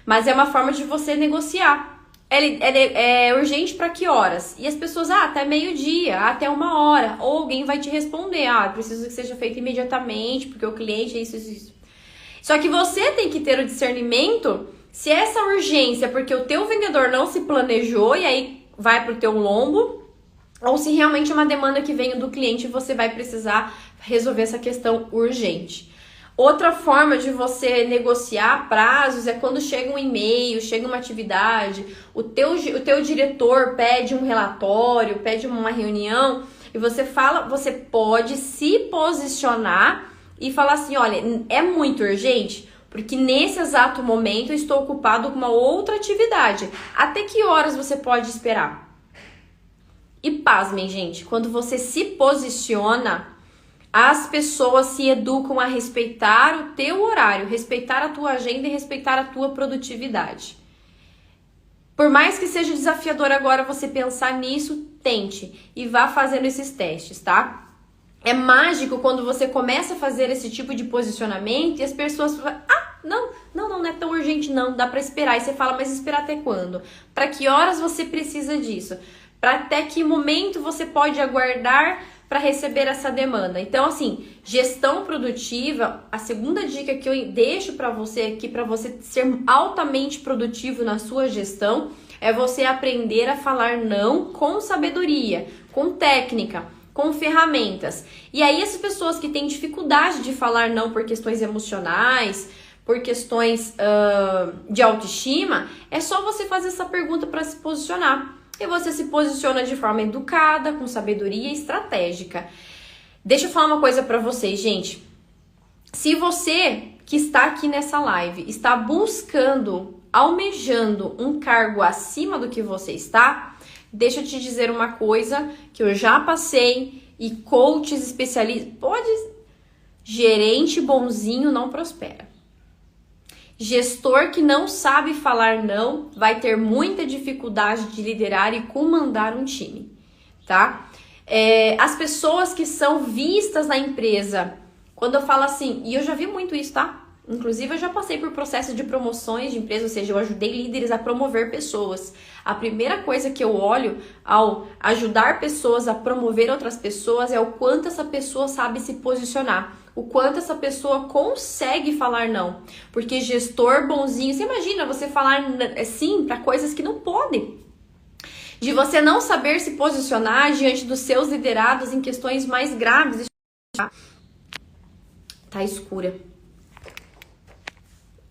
Mas é uma forma de você negociar. É urgente para que horas? E as pessoas, até meio-dia, até 1h. Ou alguém vai te responder, preciso que seja feito imediatamente porque o cliente é isso. Só que você tem que ter o discernimento se essa urgência é porque o teu vendedor não se planejou e aí vai pro teu lombo, ou se realmente é uma demanda que vem do cliente e você vai precisar resolver essa questão urgente. Outra forma de você negociar prazos é quando chega um e-mail, chega uma atividade, o teu diretor pede um relatório, pede uma reunião e você pode se posicionar e falar assim, olha, é muito urgente? Porque nesse exato momento eu estou ocupado com uma outra atividade. Até que horas você pode esperar? E pasmem, gente, quando você se posiciona, as pessoas se educam a respeitar o teu horário, respeitar a tua agenda e respeitar a tua produtividade. Por mais que seja desafiador agora você pensar nisso, tente e vá fazendo esses testes, tá? É mágico quando você começa a fazer esse tipo de posicionamento e as pessoas falam, não é tão urgente não, dá pra esperar. E você fala, mas esperar até quando? Para que horas você precisa disso? Para até que momento você pode aguardar para receber essa demanda? Então, assim, gestão produtiva, a segunda dica que eu deixo para você aqui, para você ser altamente produtivo na sua gestão, é você aprender a falar não com sabedoria, com técnica, com ferramentas. E aí essas pessoas que têm dificuldade de falar não por questões emocionais, por questões de autoestima, é só você fazer essa pergunta para se posicionar. E você se posiciona de forma educada, com sabedoria e estratégica. Deixa eu falar uma coisa para vocês, gente. Se você que está aqui nessa live está buscando, almejando um cargo acima do que você está, deixa eu te dizer uma coisa que eu já passei e coaches especialistas, gerente bonzinho não prospera. Gestor que não sabe falar não vai ter muita dificuldade de liderar e comandar um time, tá? As pessoas que são vistas na empresa, quando eu falo assim, e eu já vi muito isso, tá? Inclusive, eu já passei por processo de promoções de empresa, ou seja, eu ajudei líderes a promover pessoas. A primeira coisa que eu olho ao ajudar pessoas a promover outras pessoas é o quanto essa pessoa sabe se posicionar, o quanto essa pessoa consegue falar não. Porque gestor bonzinho, você imagina você falar sim para coisas que não podem. De você não saber se posicionar diante dos seus liderados em questões mais graves. Tá escura.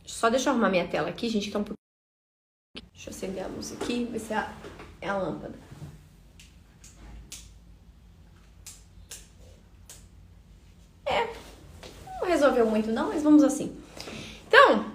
Só deixa eu arrumar minha tela aqui, gente, que tá um pouquinho... Deixa eu acender a luz aqui, ver se é a lâmpada. Não resolveu muito não, mas vamos assim. Então,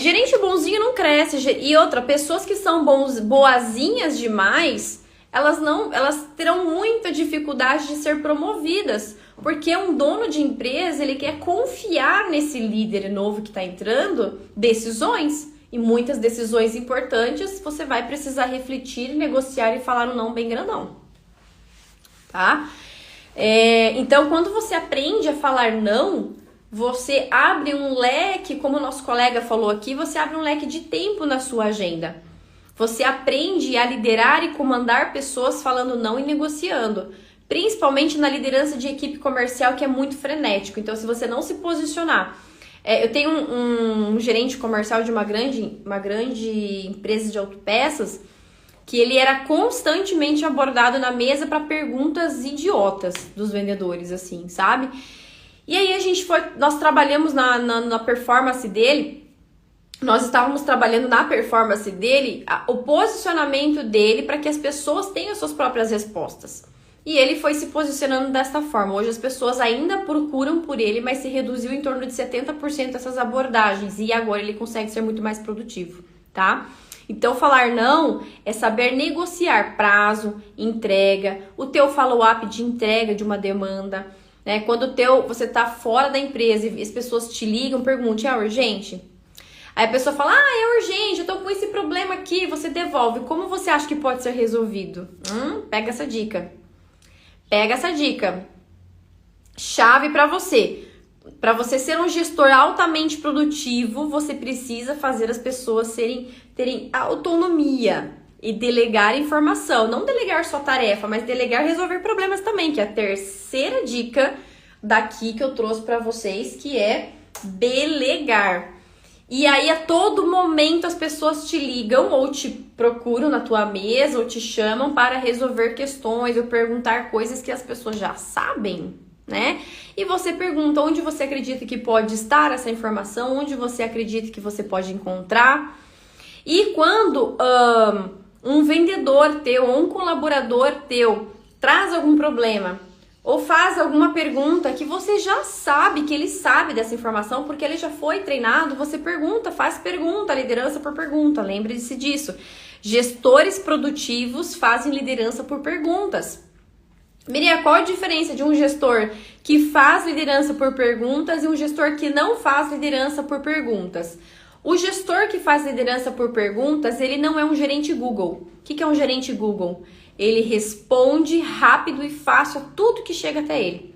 gerente bonzinho não cresce. E outra, pessoas que são boazinhas demais, elas terão muita dificuldade de ser promovidas. Porque um dono de empresa, ele quer confiar nesse líder novo que está entrando decisões. E muitas decisões importantes você vai precisar refletir, negociar e falar um não bem grandão. Tá? Então, quando você aprende a falar não, você abre um leque, como o nosso colega falou aqui, você abre um leque de tempo na sua agenda. Você aprende a liderar e comandar pessoas falando não e negociando. Principalmente na liderança de equipe comercial, que é muito frenético. Então, se você não se posicionar... eu tenho um gerente comercial de uma grande empresa de autopeças, que ele era constantemente abordado na mesa para perguntas idiotas dos vendedores, assim, sabe? E aí nós trabalhamos na performance dele, nós estávamos trabalhando na performance dele, o posicionamento dele para que as pessoas tenham suas próprias respostas. E ele foi se posicionando desta forma. Hoje as pessoas ainda procuram por ele, mas se reduziu em torno de 70% essas abordagens. E agora ele consegue ser muito mais produtivo, tá? Então, falar não é saber negociar prazo, entrega, o teu follow-up de entrega de uma demanda, né? Quando você tá fora da empresa e as pessoas te ligam, pergunte, é urgente? Aí a pessoa fala, é urgente, eu tô com esse problema aqui, você devolve. Como você acha que pode ser resolvido? Pega essa dica. Pega essa dica. Chave para você. Para você ser um gestor altamente produtivo, você precisa fazer as pessoas terem autonomia e delegar informação. Não delegar só tarefa, mas delegar resolver problemas também, que é a terceira dica daqui que eu trouxe para vocês, que é delegar. E aí, a todo momento, as pessoas te ligam ou te procuram na tua mesa ou te chamam para resolver questões ou perguntar coisas que as pessoas já sabem, né? E você pergunta onde você acredita que pode estar essa informação, onde você acredita que você pode encontrar. E quando um vendedor teu ou um colaborador teu traz algum problema ou faz alguma pergunta que você já sabe, que ele sabe dessa informação, porque ele já foi treinado, você pergunta, faz pergunta, liderança por pergunta, lembre-se disso. Gestores produtivos fazem liderança por perguntas. Miriam, qual a diferença de um gestor que faz liderança por perguntas e um gestor que não faz liderança por perguntas? O gestor que faz liderança por perguntas, ele não é um gerente Google. O que é um gerente Google? Ele responde rápido e fácil a tudo que chega até ele.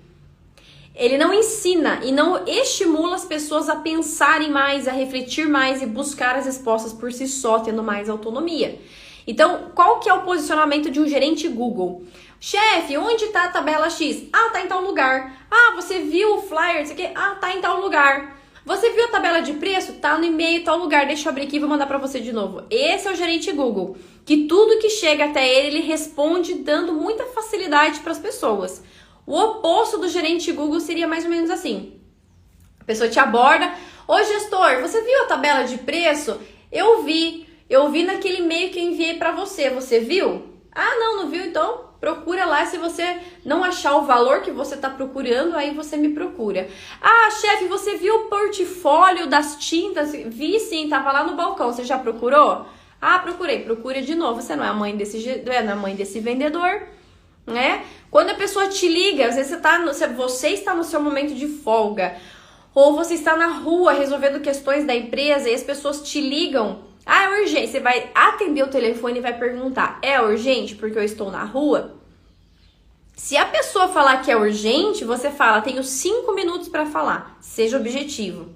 Ele não ensina e não estimula as pessoas a pensarem mais, a refletir mais e buscar as respostas por si só, tendo mais autonomia. Então, qual que é o posicionamento de um gerente Google? Chefe, onde está a tabela X? Tá em tal lugar. Você viu o flyer? Isso aqui? Tá em tal lugar. Você viu a tabela de preço? Tá no e-mail, tal lugar. Deixa eu abrir aqui e vou mandar para você de novo. Esse é o gerente Google, que tudo que chega até ele responde dando muita facilidade para as pessoas. O oposto do gerente Google seria mais ou menos assim. A pessoa te aborda. Ô gestor, você viu a tabela de preço? Eu vi naquele e-mail que eu enviei para você. Você viu? Não viu? Então procura lá. Se você não achar o valor que você está procurando, aí você me procura. Chefe, você viu o portfólio das tintas? Vi sim, tava lá no balcão. Você já procurou? Procurei. Procura de novo. Você não é a mãe desse vendedor, né? Quando a pessoa te liga, às vezes você está no seu momento de folga, ou você está na rua resolvendo questões da empresa e as pessoas te ligam. É urgente. Você vai atender o telefone e vai perguntar, é urgente porque eu estou na rua? Se a pessoa falar que é urgente, você fala, tenho 5 minutos para falar. Seja objetivo.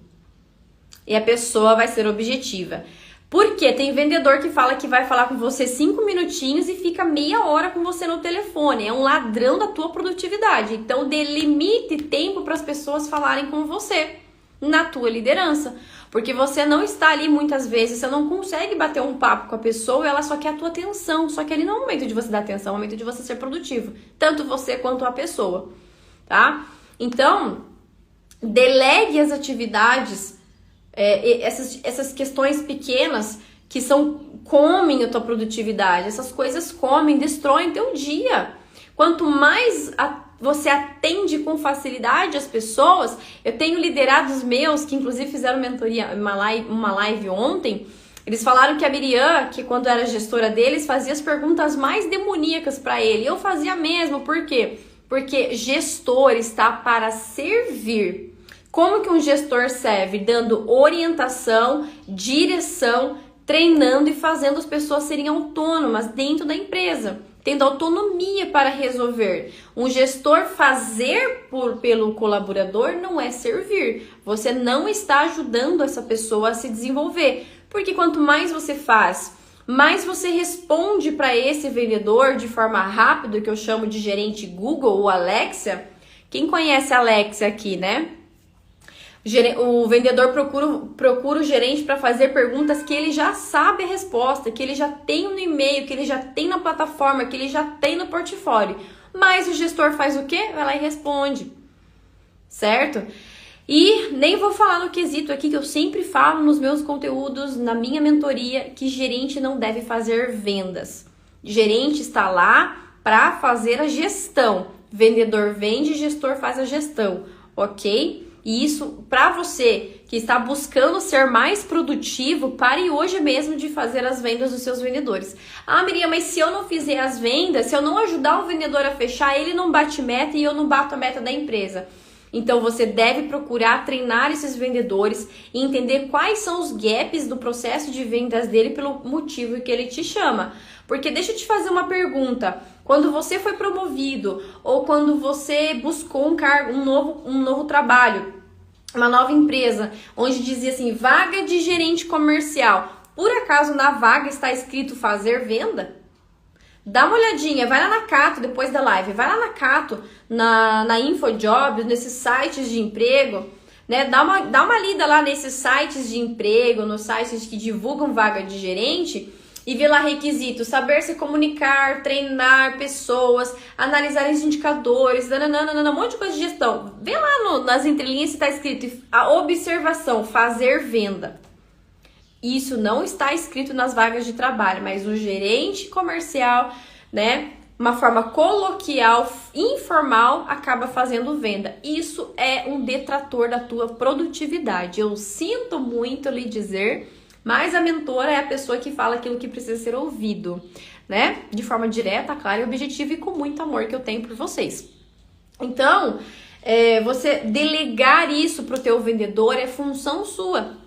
e a pessoa vai ser objetiva. Porque tem vendedor que fala que vai falar com você 5 minutinhos e fica meia hora com você no telefone. É um ladrão da tua produtividade. Então, delimite tempo para as pessoas falarem com você na tua liderança. Porque você não está ali muitas vezes, você não consegue bater um papo com a pessoa, ela só quer a tua atenção. Só que ali não é o momento de você dar atenção, é o momento de você ser produtivo. Tanto você quanto a pessoa, tá? Então, delegue as atividades, essas questões pequenas que comem a tua produtividade. Essas coisas comem, destroem teu dia. Quanto mais você atende com facilidade as pessoas, eu tenho liderados meus que inclusive fizeram mentoria, uma live ontem. Eles falaram que a Miriam, que quando era gestora deles, fazia as perguntas mais demoníacas para ele. Eu fazia mesmo, por quê? Porque gestor está para servir. Como que um gestor serve? Dando orientação, direção, treinando e fazendo as pessoas serem autônomas dentro da empresa, tendo autonomia para resolver. Um gestor fazer pelo colaborador não é servir. Você não está ajudando essa pessoa a se desenvolver, porque quanto mais você faz, mais você responde para esse vendedor de forma rápida, que eu chamo de gerente Google ou Alexa. Quem conhece a Alexa aqui, né? O vendedor procura o gerente para fazer perguntas que ele já sabe a resposta, que ele já tem no e-mail, que ele já tem na plataforma, que ele já tem no portfólio. Mas o gestor faz o quê? Vai lá e responde, certo? E nem vou falar no quesito aqui que eu sempre falo nos meus conteúdos, na minha mentoria, que gerente não deve fazer vendas. Gerente está lá para fazer a gestão. Vendedor vende, gestor faz a gestão, ok? E isso, para você que está buscando ser mais produtivo, pare hoje mesmo de fazer as vendas dos seus vendedores. Ah, Miriam, mas se eu não fizer as vendas, se eu não ajudar o vendedor a fechar, ele não bate meta e eu não bato a meta da empresa. Então, você deve procurar treinar esses vendedores e entender quais são os gaps do processo de vendas dele pelo motivo que ele te chama. Porque deixa eu te fazer uma pergunta. Quando você foi promovido ou quando você buscou um cargo, um novo trabalho, uma nova empresa, onde dizia assim, vaga de gerente comercial, por acaso na vaga está escrito fazer venda? Dá uma olhadinha, vai lá na Cato depois da live, vai lá na Cato, na InfoJobs, nesses sites de emprego, né? Dá uma lida lá nesses sites de emprego, nos sites que divulgam vaga de gerente e vê lá requisitos, saber se comunicar, treinar pessoas, analisar os indicadores, um monte de coisa de gestão. Vê lá nas entrelinhas se está escrito a observação, fazer venda. Isso não está escrito nas vagas de trabalho, mas o gerente comercial, né, uma forma coloquial, informal, acaba fazendo venda. Isso é um detrator da tua produtividade. Eu sinto muito lhe dizer, mas a mentora é a pessoa que fala aquilo que precisa ser ouvido, né? De forma direta, clara e objetiva e com muito amor que eu tenho por vocês. Então, você delegar isso para o teu vendedor é função sua,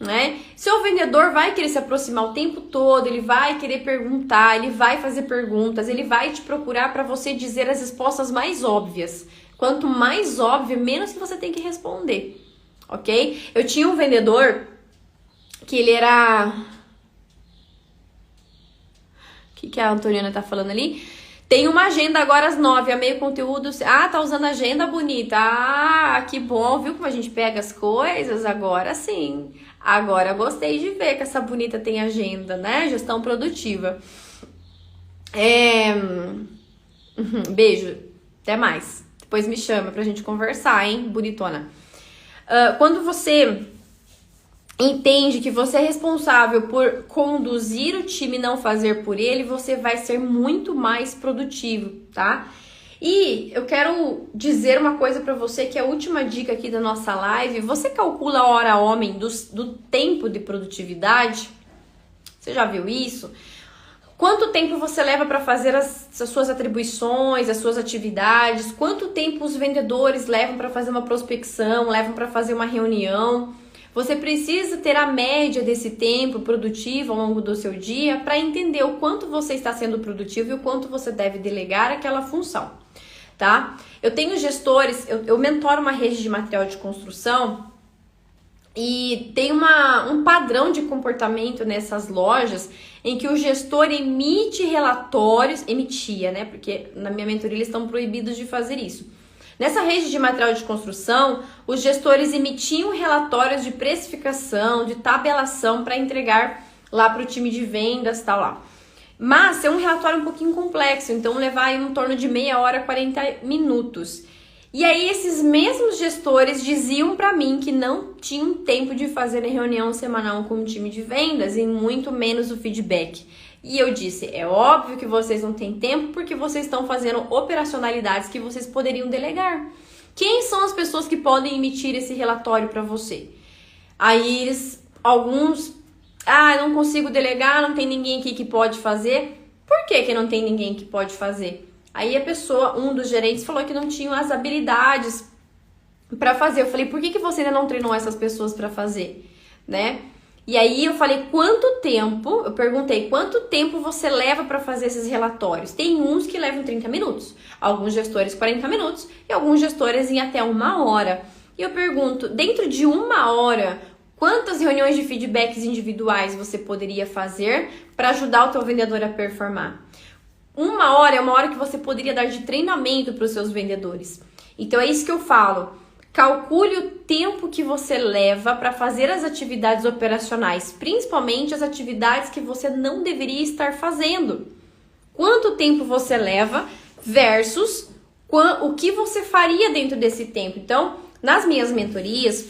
né? Seu vendedor vai querer se aproximar o tempo todo, ele vai querer perguntar, ele vai fazer perguntas, ele vai te procurar para você dizer as respostas mais óbvias. Quanto mais óbvio, menos que você tem que responder, ok? Eu tinha um vendedor que ele era... O que a Antoniana tá falando ali? Tem uma agenda agora às 9, a meio conteúdo... Ah, tá usando agenda bonita. Ah, que bom, viu como a gente pega as coisas? Agora sim. Agora gostei de ver que essa bonita tem agenda, né? Gestão produtiva. Beijo. Até mais. Depois me chama pra gente conversar, hein, bonitona. Quando você entende que você é responsável por conduzir o time e não fazer por ele, você vai ser muito mais produtivo, tá? E eu quero dizer uma coisa pra você, que é a última dica aqui da nossa live. Você calcula a hora homem do tempo de produtividade? Você já viu isso? Quanto tempo você leva para fazer as suas atribuições, as suas atividades? Quanto tempo os vendedores levam para fazer uma prospecção, levam para fazer uma reunião? Você precisa ter a média desse tempo produtivo ao longo do seu dia para entender o quanto você está sendo produtivo e o quanto você deve delegar aquela função, tá? Eu tenho gestores, eu mentoro uma rede de material de construção E tem um padrão de comportamento nessas lojas em que o gestor emite relatórios, emitia, né? Porque na minha mentoria eles estão proibidos de fazer isso. Nessa rede de material de construção, os gestores emitiam relatórios de precificação, de tabelação para entregar lá para o time de vendas, tal lá. Mas é um relatório um pouquinho complexo, então levar aí em torno de meia hora, 40 minutos. E aí esses mesmos gestores diziam para mim que não tinham tempo de fazer a reunião semanal com o time de vendas e muito menos o feedback. E eu disse, é óbvio que vocês não têm tempo porque vocês estão fazendo operacionalidades que vocês poderiam delegar. Quem são as pessoas que podem emitir esse relatório para você? Aí alguns, não consigo delegar, não tem ninguém aqui que pode fazer. Por que não tem ninguém que pode fazer? Aí a pessoa, um dos gerentes, falou que não tinham as habilidades para fazer. Eu falei, por que você ainda não treinou essas pessoas para fazer, né? E aí eu falei, eu perguntei, quanto tempo você leva para fazer esses relatórios? Tem uns que levam 30 minutos, alguns gestores 40 minutos e alguns gestores em até 1 hora. E eu pergunto, dentro de 1 hora, quantas reuniões de feedbacks individuais você poderia fazer para ajudar o teu vendedor a performar? 1 hora é uma hora que você poderia dar de treinamento para os seus vendedores. Então é isso que eu falo. Calcule o tempo que você leva para fazer as atividades operacionais, principalmente as atividades que você não deveria estar fazendo. Quanto tempo você leva versus o que você faria dentro desse tempo. Então, nas minhas mentorias,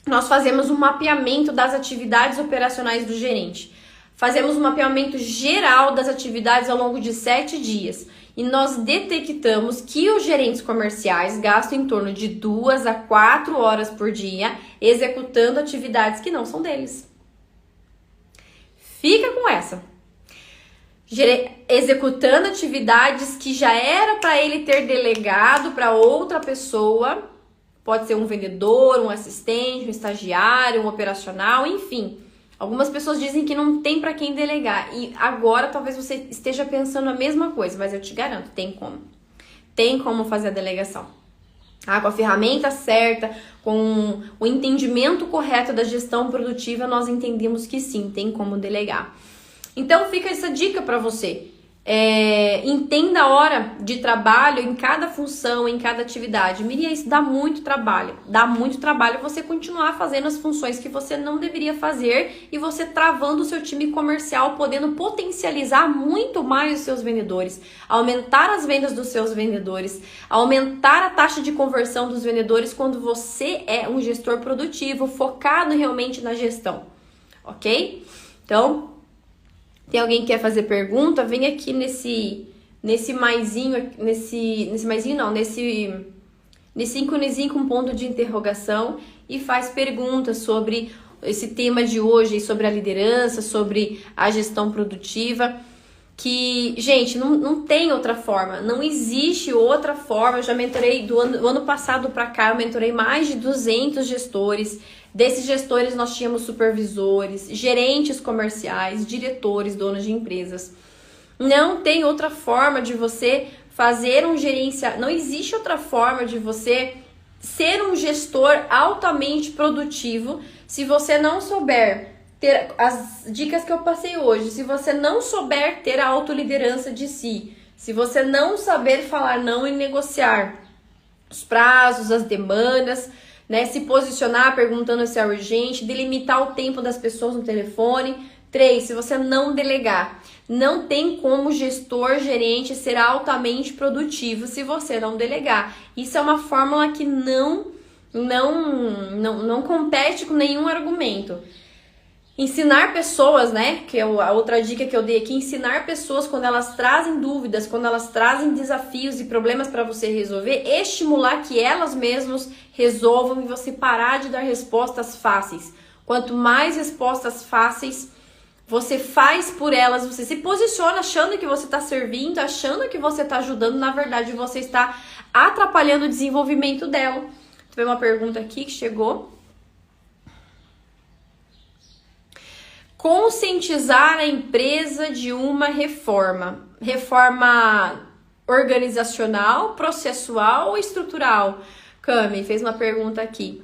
nós fazemos um mapeamento das atividades operacionais do gerente. Fazemos um mapeamento geral das atividades ao longo de 7 dias. E nós detectamos que os gerentes comerciais gastam em torno de 2 a 4 horas por dia executando atividades que não são deles. Fica com essa. Executando atividades que já era para ele ter delegado para outra pessoa. Pode ser um vendedor, um assistente, um estagiário, um operacional, enfim. Algumas pessoas dizem que não tem para quem delegar e agora talvez você esteja pensando a mesma coisa, mas eu te garanto, tem como. Tem como fazer a delegação. Com a ferramenta certa, com o entendimento correto da gestão produtiva, nós entendemos que sim, tem como delegar. Então fica essa dica para você. Entenda a hora de trabalho em cada função, em cada atividade. Miriam, isso dá muito trabalho. Dá muito trabalho você continuar fazendo as funções que você não deveria fazer e você travando o seu time comercial, podendo potencializar muito mais os seus vendedores, aumentar as vendas dos seus vendedores, aumentar a taxa de conversão dos vendedores quando você é um gestor produtivo, focado realmente na gestão, ok? Então, tem alguém que quer fazer pergunta? Vem aqui nesse íconezinho com ponto de interrogação e faz perguntas sobre esse tema de hoje, sobre a liderança, sobre a gestão produtiva. Que, gente, não tem outra forma, não existe outra forma. Eu já mentorei do ano passado para cá, eu mentorei mais de 200 gestores. Desses gestores nós tínhamos supervisores, gerentes comerciais, diretores, donos de empresas. Não tem outra forma de você fazer um gerenciamento, não existe outra forma de você ser um gestor altamente produtivo se você não souber ter as dicas que eu passei hoje, se você não souber ter a autoliderança de si, se você não saber falar não e negociar os prazos, as demandas, né, se posicionar perguntando se é urgente, delimitar o tempo das pessoas no telefone. 3, se você não delegar. Não tem como gestor, gerente ser altamente produtivo se você não delegar. Isso é uma fórmula que não compete com nenhum argumento. Ensinar pessoas, né, que é a outra dica que eu dei aqui, ensinar pessoas quando elas trazem dúvidas, quando elas trazem desafios e problemas para você resolver, estimular que elas mesmas resolvam e você parar de dar respostas fáceis. Quanto mais respostas fáceis você faz por elas, você se posiciona achando que você está servindo, achando que você está ajudando, na verdade você está atrapalhando o desenvolvimento dela. Tem uma pergunta aqui que chegou. Conscientizar a empresa de uma reforma. Reforma organizacional, processual ou estrutural? Cami fez uma pergunta aqui.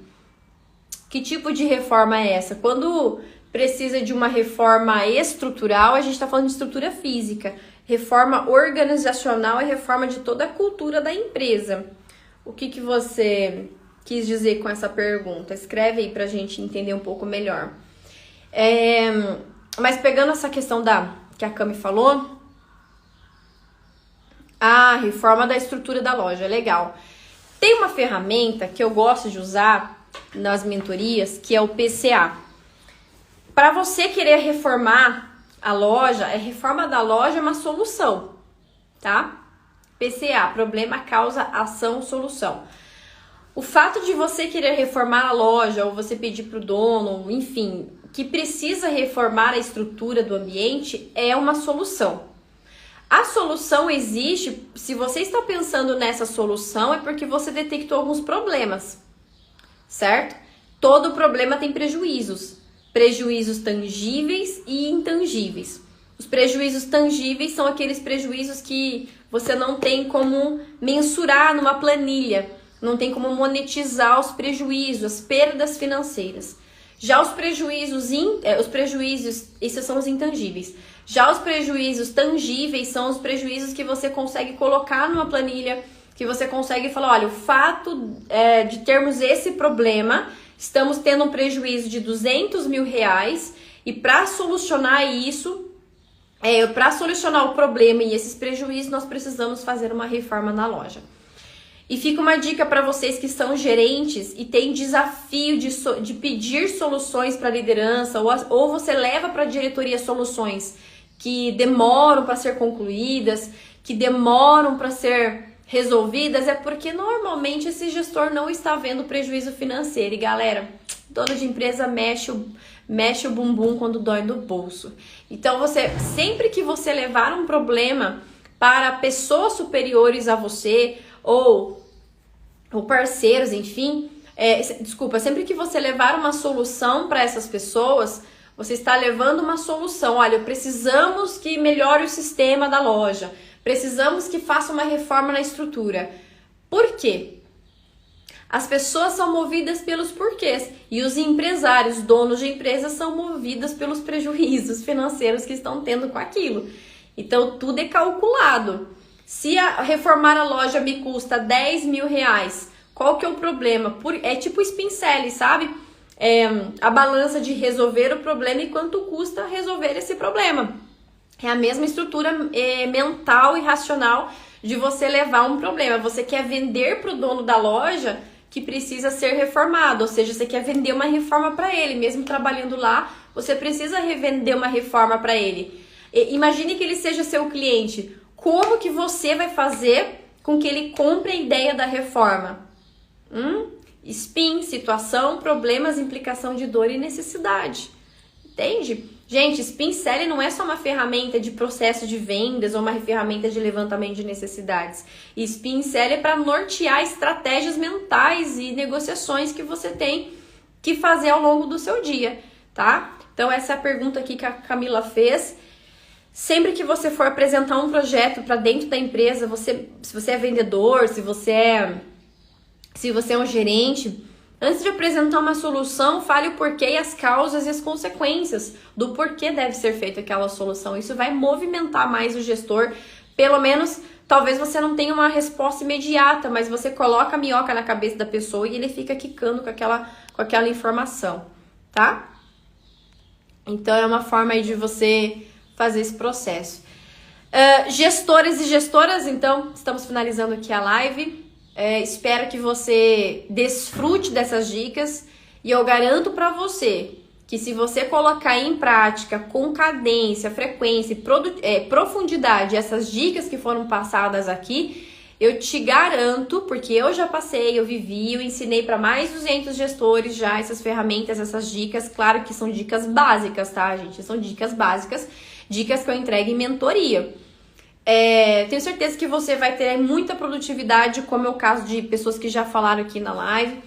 Que tipo de reforma é essa? Quando precisa de uma reforma estrutural, a gente está falando de estrutura física. Reforma organizacional é reforma de toda a cultura da empresa. O que você quis dizer com essa pergunta? Escreve aí pra gente entender um pouco melhor. Mas pegando essa questão que a Cami falou, reforma da estrutura da loja, legal. Tem uma ferramenta que eu gosto de usar nas mentorias, que é o PCA. Para você querer reformar a loja, a reforma da loja é uma solução, tá? PCA, problema, causa, ação, solução. O fato de você querer reformar a loja, ou você pedir para o dono, enfim, que precisa reformar a estrutura do ambiente, é uma solução. A solução existe, se você está pensando nessa solução, é porque você detectou alguns problemas, certo? Todo problema tem prejuízos. Prejuízos tangíveis e intangíveis. Os prejuízos tangíveis são aqueles prejuízos que você não tem como mensurar numa planilha, não tem como monetizar os prejuízos, as perdas financeiras. Já os prejuízos, esses são os intangíveis. Já os prejuízos tangíveis são os prejuízos que você consegue colocar numa planilha, que você consegue falar, olha, o fato de termos esse problema, estamos tendo um prejuízo de R$200 mil e para solucionar isso, para solucionar o problema e esses prejuízos, nós precisamos fazer uma reforma na loja. E fica uma dica para vocês que são gerentes e têm desafio de pedir soluções para a liderança, ou você leva para a diretoria soluções que demoram para ser concluídas, que demoram para ser resolvidas, é porque normalmente esse gestor não está vendo prejuízo financeiro. E galera, dono de empresa mexe o bumbum quando dói no bolso. Então sempre que você levar um problema para pessoas superiores a você, ou parceiros, enfim, sempre que você levar uma solução para essas pessoas, você está levando uma solução. Olha, precisamos que melhore o sistema da loja, precisamos que faça uma reforma na estrutura. Por quê? As pessoas são movidas pelos porquês e os empresários, donos de empresas, são movidos pelos prejuízos financeiros que estão tendo com aquilo. Então, tudo é calculado. Se reformar a loja me custa R$10 mil, qual que é o problema? É tipo Spincele, sabe? A balança de resolver o problema e quanto custa resolver esse problema. É a mesma estrutura mental e racional de você levar um problema. Você quer vender para o dono da loja que precisa ser reformado, ou seja, você quer vender uma reforma para ele, mesmo trabalhando lá, você precisa revender uma reforma para ele. Imagine que ele seja seu cliente. Como que você vai fazer com que ele compre a ideia da reforma? SPIN, situação, problemas, implicação de dor e necessidade. Entende? Gente, Spincele não é só uma ferramenta de processo de vendas ou uma ferramenta de levantamento de necessidades. Spincele é para nortear estratégias mentais e negociações que você tem que fazer ao longo do seu dia, tá? Então essa é a pergunta aqui que a Camila fez. Sempre que você for apresentar um projeto para dentro da empresa, se você é vendedor, se você é um gerente, antes de apresentar uma solução, fale o porquê e as causas e as consequências do porquê deve ser feita aquela solução. Isso vai movimentar mais o gestor. Pelo menos, talvez você não tenha uma resposta imediata, mas você coloca a minhoca na cabeça da pessoa e ele fica quicando com aquela informação, tá? Então, é uma forma aí de você fazer esse processo. Gestores e gestoras, então, estamos finalizando aqui a live. Espero que você desfrute dessas dicas e eu garanto para você que se você colocar em prática com cadência, frequência e profundidade essas dicas que foram passadas aqui, eu te garanto, porque eu já passei, eu vivi, eu ensinei para mais de 200 gestores já essas ferramentas, essas dicas. Claro que são dicas básicas, tá, gente? São dicas básicas, dicas que eu entrego em mentoria. Tenho certeza que você vai ter muita produtividade, como é o caso de pessoas que já falaram aqui na live.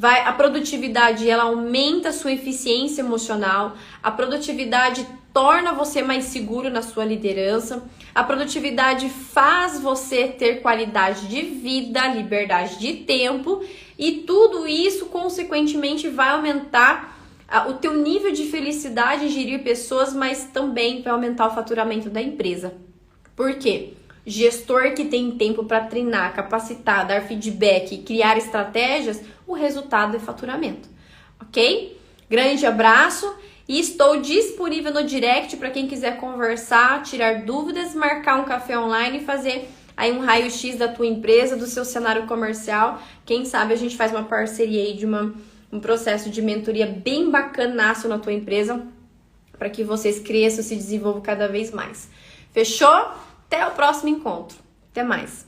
A produtividade, ela aumenta a sua eficiência emocional, a produtividade torna você mais seguro na sua liderança, a produtividade faz você ter qualidade de vida, liberdade de tempo, e tudo isso, consequentemente, vai aumentar o teu nível de felicidade em gerir pessoas, mas também vai aumentar o faturamento da empresa. Por quê? Gestor que tem tempo para treinar, capacitar, dar feedback, criar estratégias, o resultado é faturamento, ok? Grande abraço e estou disponível no direct para quem quiser conversar, tirar dúvidas, marcar um café online e fazer aí um raio-x da tua empresa, do seu cenário comercial. Quem sabe a gente faz uma parceria aí de um processo de mentoria bem bacanaço na tua empresa para que vocês cresçam e se desenvolvam cada vez mais. Fechou? Até o próximo encontro. Até mais.